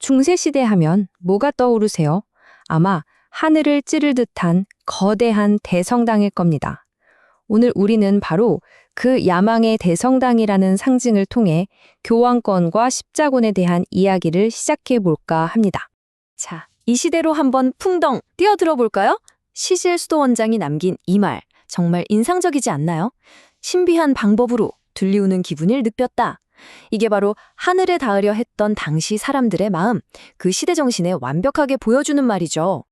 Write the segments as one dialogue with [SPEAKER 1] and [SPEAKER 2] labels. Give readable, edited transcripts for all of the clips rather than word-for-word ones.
[SPEAKER 1] 중세시대 하면 뭐가 떠오르세요? 아마 하늘을 찌를 듯한 거대한 대성당일 겁니다. 오늘 우리는 바로 그 야망의 대성당이라는 상징을 통해 교황권과 십자군에 대한 이야기를 시작해 볼까 합니다. 자, 이 시대로 한번 풍덩 뛰어들어 볼까요? 시실 수도원장이 남긴 이 말, 정말 인상적이지 않나요? 신비한 방법으로 들리우는 기분을 느꼈다. 이게 바로 하늘에 닿으려 했던 당시 사람들의 마음, 그 시대 정신에 완벽하게 보여주는 말이죠.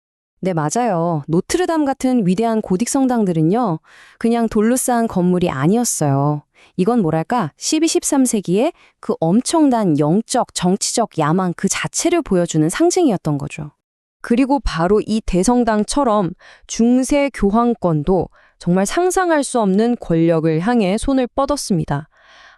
[SPEAKER 1] 네, 맞아요. 노트르담 같은 위대한 고딕 성당들은요, 그냥 돌로 쌓은 건물이 아니었어요. 이건 뭐랄까, 12, 13세기에 그 엄청난 영적, 정치적 야망 그 자체를 보여주는 상징이었던 거죠. 그리고 바로 이 대성당처럼 중세 교황권도 정말 상상할 수 없는 권력을 향해 손을 뻗었습니다.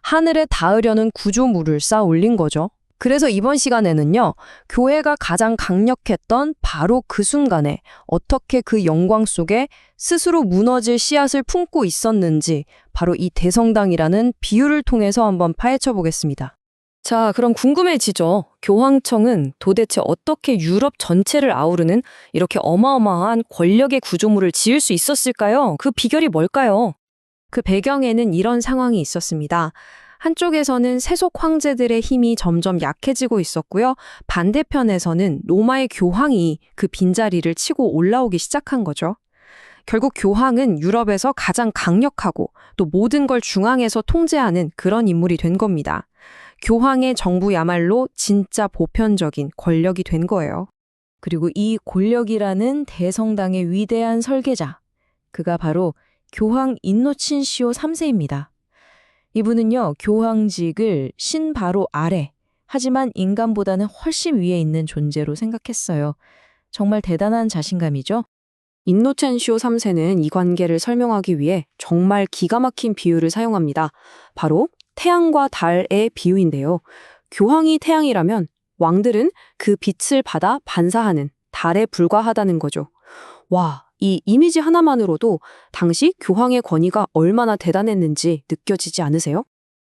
[SPEAKER 1] 하늘에 닿으려는 구조물을 쌓아 올린 거죠. 그래서 이번 시간에는요, 교회가 가장 강력했던 바로 그 순간에 어떻게 그 영광 속에 스스로 무너질 씨앗을 품고 있었는지 바로 이 대성당이라는 비유를 통해서 한번 파헤쳐 보겠습니다. 자, 그럼 궁금해지죠. 교황청은 도대체 어떻게 유럽 전체를 아우르는 이렇게 어마어마한 권력의 구조물을 지을 수 있었을까요? 그 비결이 뭘까요? 그 배경에는 이런 상황이 있었습니다. 한쪽에서는 세속 황제들의 힘이 점점 약해지고 있었고요. 반대편에서는 로마의 교황이 그 빈자리를 치고 올라오기 시작한 거죠. 결국 교황은 유럽에서 가장 강력하고 또 모든 걸 중앙에서 통제하는 그런 인물이 된 겁니다. 교황의 정부야말로 진짜 보편적인 권력이 된 거예요. 그리고 이 권력이라는 대성당의 위대한 설계자, 그가 바로 교황 인노친시오 3세입니다. 이분은요, 교황직을 신 바로 아래, 하지만 인간보다는 훨씬 위에 있는 존재로 생각했어요. 정말 대단한 자신감이죠? 인노첸시오 3세는 이 관계를 설명하기 위해 정말 기가 막힌 비유를 사용합니다. 바로 태양과 달의 비유인데요. 교황이 태양이라면 왕들은 그 빛을 받아 반사하는 달에 불과하다는 거죠. 와, 이 이미지 하나만으로도 당시 교황의 권위가 얼마나 대단했는지 느껴지지 않으세요?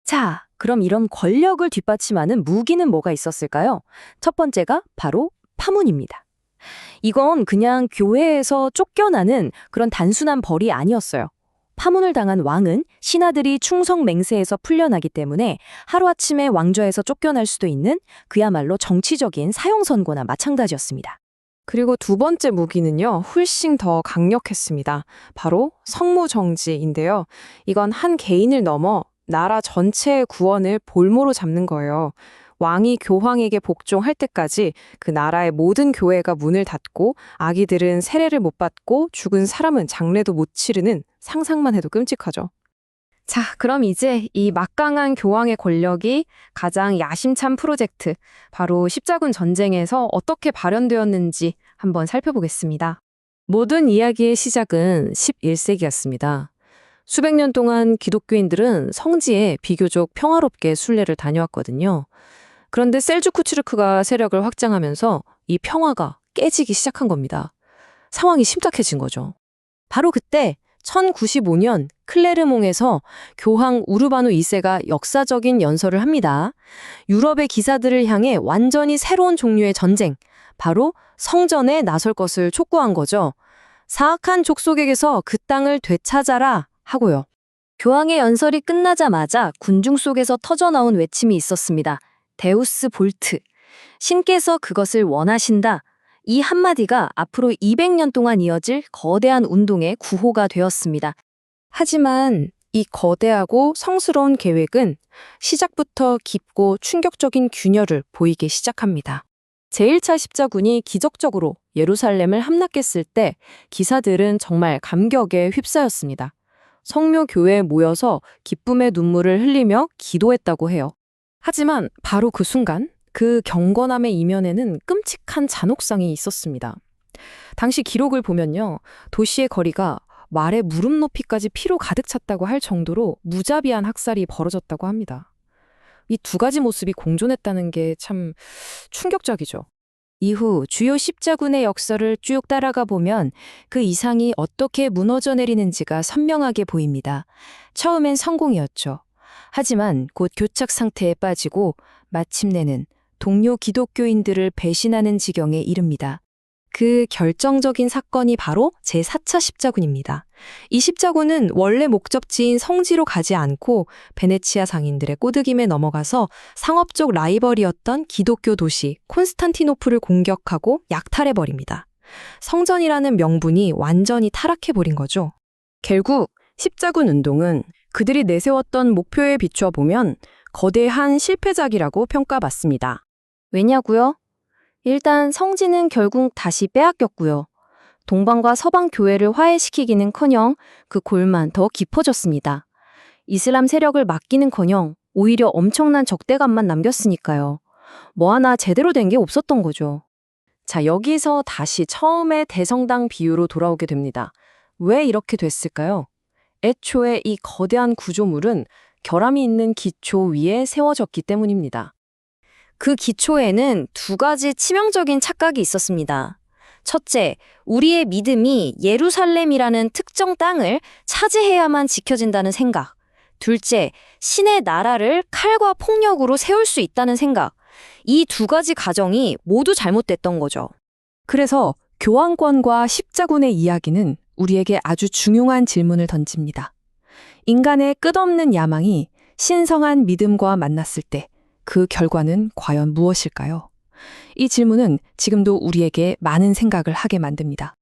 [SPEAKER 1] 자, 그럼 이런 권력을 뒷받침하는 무기는 뭐가 있었을까요? 첫 번째가 바로 파문입니다. 이건 그냥 교회에서 쫓겨나는 그런 단순한 벌이 아니었어요. 파문을 당한 왕은 신하들이 충성 맹세에서 풀려나기 때문에 하루아침에 왕좌에서 쫓겨날 수도 있는 그야말로 정치적인 사형선고나 마찬가지였습니다. 그리고 두 번째 무기는요, 훨씬 더 강력했습니다. 바로 성무정지인데요. 이건 한 개인을 넘어 나라 전체의 구원을 볼모로 잡는 거예요. 왕이 교황에게 복종할 때까지 그 나라의 모든 교회가 문을 닫고 아기들은 세례를 못 받고 죽은 사람은 장례도 못 치르는 상상만 해도 끔찍하죠. 자, 그럼 이제 이 막강한 교황의 권력이 가장 야심찬 프로젝트, 바로 십자군 전쟁에서 어떻게 발현되었는지 한번 살펴보겠습니다. 모든 이야기의 시작은 11세기였습니다. 수백 년 동안 기독교인들은 성지에 비교적 평화롭게 순례를 다녀왔거든요. 그런데 셀주크 츠르크가 세력을 확장하면서 이 평화가 깨지기 시작한 겁니다. 상황이 심각해진 거죠. 바로 그때 1095년 클레르몽에서 교황 우르바누 2세가 역사적인 연설을 합니다. 유럽의 기사들을 향해 완전히 새로운 종류의 전쟁, 바로 성전에 나설 것을 촉구한 거죠. 사악한 족속에게서 그 땅을 되찾아라 하고요. 교황의 연설이 끝나자마자 군중 속에서 터져나온 외침이 있었습니다. 데우스 볼트, 신께서 그것을 원하신다. 이 한마디가 앞으로 200년 동안 이어질 거대한 운동의 구호가 되었습니다. 하지만 이 거대하고 성스러운 계획은 시작부터 깊고 충격적인 균열을 보이기 시작합니다. 제1차 십자군이 기적적으로 예루살렘을 함락했을 때 기사들은 정말 감격에 휩싸였습니다. 성묘 교회에 모여서 기쁨의 눈물을 흘리며 기도했다고 해요. 하지만 바로 그 순간 그 경건함의 이면에는 끔찍한 잔혹상이 있었습니다. 당시 기록을 보면요, 도시의 거리가 말의 무릎 높이까지 피로 가득 찼다고 할 정도로 무자비한 학살이 벌어졌다고 합니다. 이 두 가지 모습이 공존했다는 게 참 충격적이죠. 이후 주요 십자군의 역사를 쭉 따라가 보면 그 이상이 어떻게 무너져 내리는지가 선명하게 보입니다. 처음엔 성공이었죠. 하지만 곧 교착 상태에 빠지고 마침내는 동료 기독교인들을 배신하는 지경에 이릅니다. 그 결정적인 사건이 바로 제4차 십자군입니다. 이 십자군은 원래 목적지인 성지로 가지 않고 베네치아 상인들의 꼬드김에 넘어가서 상업적 라이벌이었던 기독교 도시 콘스탄티노플을 공격하고 약탈해버립니다. 성전이라는 명분이 완전히 타락해버린 거죠. 결국 십자군 운동은 그들이 내세웠던 목표에 비추어 보면 거대한 실패작이라고 평가받습니다. 왜냐고요? 일단 성지는 결국 다시 빼앗겼고요. 동방과 서방 교회를 화해시키기는커녕 그 골만 더 깊어졌습니다. 이슬람 세력을 막기는커녕 오히려 엄청난 적대감만 남겼으니까요. 뭐 하나 제대로 된 게 없었던 거죠. 자, 여기서 다시 처음의 대성당 비유로 돌아오게 됩니다. 왜 이렇게 됐을까요? 애초에 이 거대한 구조물은 결함이 있는 기초 위에 세워졌기 때문입니다. 그 기초에는 두 가지 치명적인 착각이 있었습니다. 첫째, 우리의 믿음이 예루살렘이라는 특정 땅을 차지해야만 지켜진다는 생각. 둘째, 신의 나라를 칼과 폭력으로 세울 수 있다는 생각. 이 두 가지 가정이 모두 잘못됐던 거죠. 그래서 교황권과 십자군의 이야기는 우리에게 아주 중요한 질문을 던집니다. 인간의 끝없는 야망이 신성한 믿음과 만났을 때 그 결과는 과연 무엇일까요? 이 질문은 지금도 우리에게 많은 생각을 하게 만듭니다.